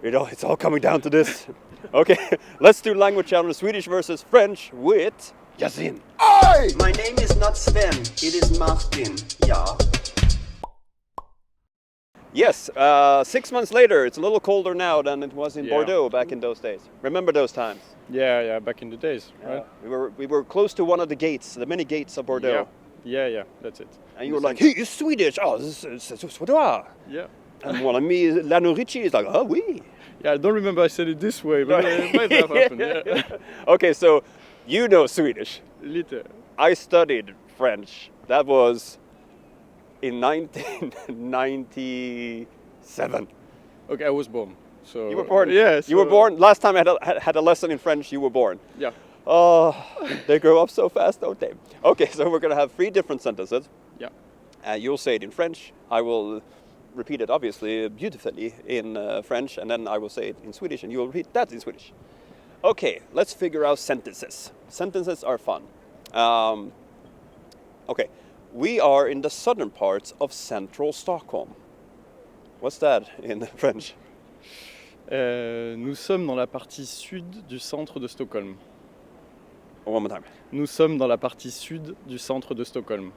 It's all coming down to this. Okay, let's do language challenge Swedish versus French with Yasin. My name is not Sven, it is Martin. Yeah. Yes, 6 months later, it's a little colder now than it was in Bordeaux back in those days. Remember those times? Yeah, back in the days, right? We were close to one of the gates, the many gates of Bordeaux. Yeah, that's it. And you were like, he is Swedish! Oh, c'est Suédois! Yeah. And mon ami Lano Ricci is like, oh, oui! Yeah, I don't remember I said it this way, but it might have happened, yeah. Okay, so you know Swedish. Little. I studied French. That was in 1997. Okay, I was born. So You were born? Yes. You were born? Last time I had a lesson in French, you were born. Yeah. Oh, they grow up so fast, don't they? Okay, so we're going to have 3 different sentences. Yeah. You'll say it in French. I will repeat it, obviously, beautifully in French, and then I will say it in Swedish, and you will repeat that in Swedish. Okay, let's figure out sentences. Sentences are fun. Okay, we are in the southern parts of central Stockholm. What's that in French? Nous sommes dans la partie sud du centre de Stockholm. One more time. Nous sommes dans la partie sud du centre de Stockholm.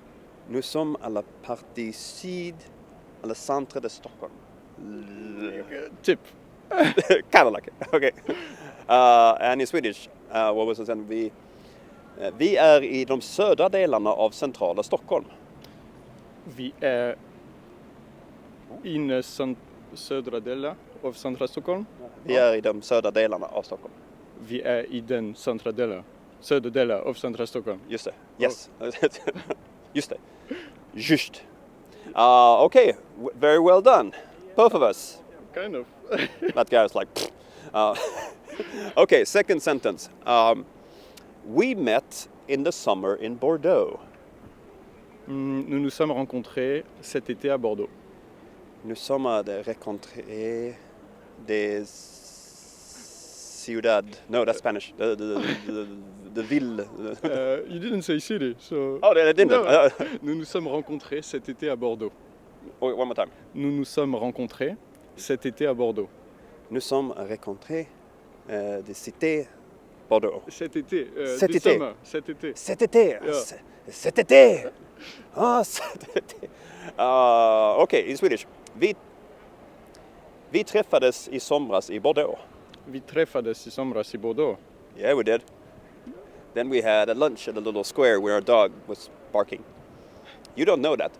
Nous sommes à la partie sud, à la centre de Stockholm. Tip. Kind of like it. Okay. And in Swedish, what was it then? Vi är i de södra delarna av centrala Stockholm. Vi är in södra delen av centra Stockholm. Vi är i de södra delarna av Stockholm. Vi är i den södra delen av centra Stockholm. Just det. Yes. Just det. Just. Okay. Very well done. Both of us. Kind of. That guy was like, okay, second sentence. We met in the summer in Bordeaux. Nous nous sommes rencontrés cet été à Bordeaux. Nous sommes rencontrés des ciudad. No, that's Spanish. The ville. You didn't say city, so. Oh, I didn't. No. Nous nous sommes rencontrés cet été à Bordeaux. One more time. Nous nous sommes rencontrés cet été à Bordeaux. Nous sommes rencontrés des cités Bordeaux. Cet été. Cet été. Summer, cet été. Cet été. Yeah. Cet été. Ah, cet été. Okay, in Swedish. Vi träffades i somras i Bordeaux. Vi träffades i somras i Bordeaux. Yeah, we did. Then we had a lunch at a little square where our dog was barking. You don't know that.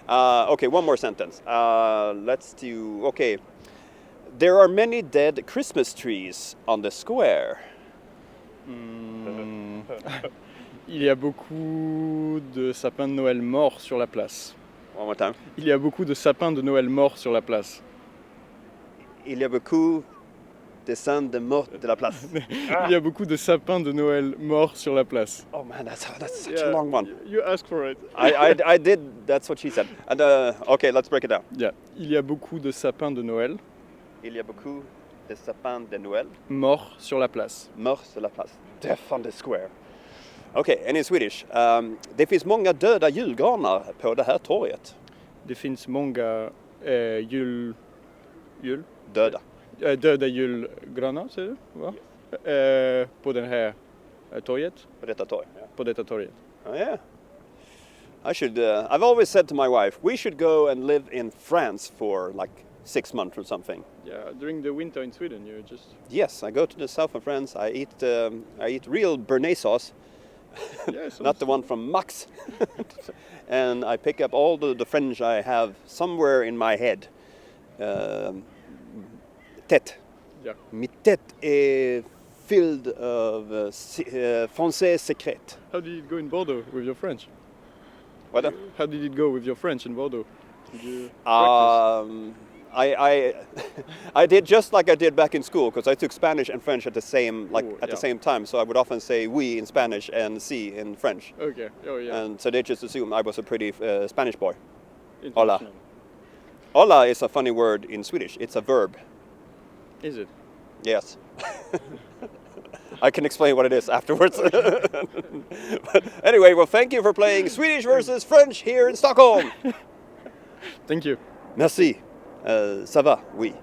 Okay, one more sentence. Let's do... Okay. There are many dead Christmas trees on the square. Il y a beaucoup de sapins de Noël morts sur la place. One more time. Il y a beaucoup de sapins de Noël morts sur la place. Il y a beaucoup de sapins de morts de la place. Il y a beaucoup de sapins de Noël morts sur la place. Oh man, that's such a long one. You asked for it. I did. That's what she said. And okay, let's break it down. Yeah. Il y a beaucoup de sapins de Noël. Il y a beaucoup de sapins de Noël. Morts sur la place. Morts sur la place. Death on the square. Okay, and in Swedish. Det finns många döda julgranar på det här torget. Det finns många Döda. Döda julgranar, säger du? Va? På den här torget. På detta torg. Yeah. På detta torget. Oh yeah. I should. I've always said to my wife, we should go and live in France for like 6 months or something. Yeah, during the winter in Sweden, you just. Yes, I go to the south of France. I eat real béarnaise sauce, Yeah, not the one from Max, and I pick up all the French I have somewhere in my head. Tête. Yeah. Mitt tête est filled of français secret. How did it go in Bordeaux with your French? What? How did it go with your French in Bordeaux? Did you practice? I did just like I did back in school because I took Spanish and French at the same the same time. So I would often say "oui" in Spanish and "si" in French. Okay. Oh yeah. And so they just assumed I was a pretty Spanish boy. International. Hola. Hola is a funny word in Swedish. It's a verb. Is it? Yes. I can explain what it is afterwards. But anyway, well, thank you for playing Swedish versus French here in Stockholm. Thank you. Merci. Ça va? Oui.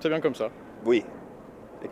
C'est bien comme ça. Oui.